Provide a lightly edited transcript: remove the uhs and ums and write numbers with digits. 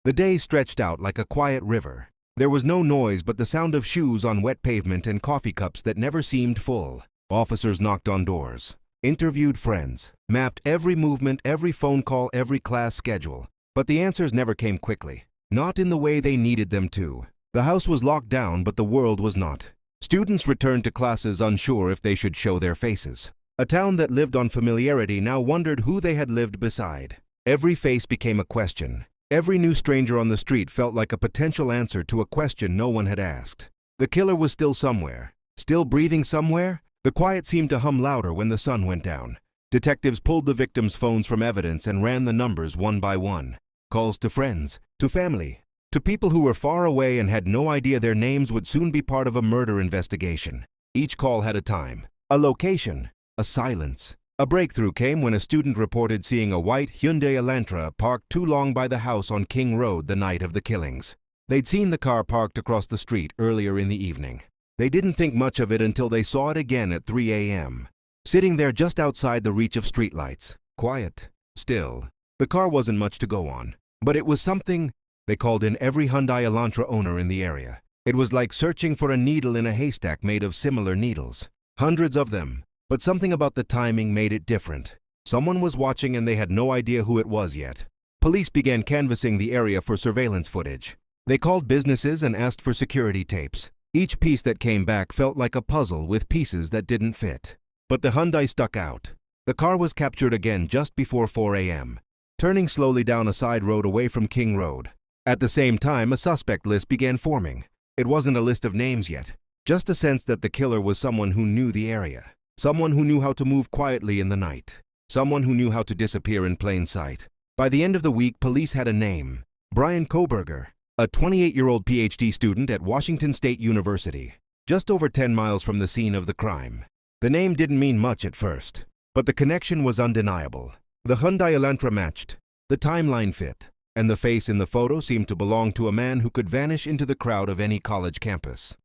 The day stretched out like a quiet river. There was no noise but the sound of shoes on wet pavement and coffee cups that never seemed full. Officers knocked on doors, interviewed friends, mapped every movement, every phone call, every class schedule. But the answers never came quickly, not in the way they needed them to. The house was locked down, but the world was not. Students returned to classes unsure if they should show their faces. A town that lived on familiarity now wondered who they had lived beside. Every face became a question. Every new stranger on the street felt like a potential answer to a question no one had asked. The killer was still somewhere. Still breathing somewhere? The quiet seemed to hum louder when the sun went down. Detectives pulled the victims' phones from evidence and ran the numbers one by one. Calls to friends, to family, to people who were far away and had no idea their names would soon be part of a murder investigation. Each call had a time, a location, a silence. A breakthrough came when a student reported seeing a white Hyundai Elantra parked too long by the house on King Road the night of the killings. They'd seen the car parked across the street earlier in the evening. They didn't think much of it until they saw it again at 3 a.m., sitting there just outside the reach of streetlights. Quiet, still. The car wasn't much to go on, but it was something. They called in every Hyundai Elantra owner in the area. It was like searching for a needle in a haystack made of similar needles. Hundreds of them. But something about the timing made it different. Someone was watching and they had no idea who it was yet. Police began canvassing the area for surveillance footage. They called businesses and asked for security tapes. Each piece that came back felt like a puzzle with pieces that didn't fit. But the Hyundai stuck out. The car was captured again just before 4 a.m., turning slowly down a side road away from King Road. At the same time, a suspect list began forming. It wasn't a list of names yet, just a sense that the killer was someone who knew the area. Someone who knew how to move quietly in the night. Someone who knew how to disappear in plain sight. By the end of the week, police had a name. Brian Koberger, a 28-year-old PhD student at Washington State University, just over 10 miles from the scene of the crime. The name didn't mean much at first, but the connection was undeniable. The Hyundai Elantra matched, the timeline fit, and the face in the photo seemed to belong to a man who could vanish into the crowd of any college campus.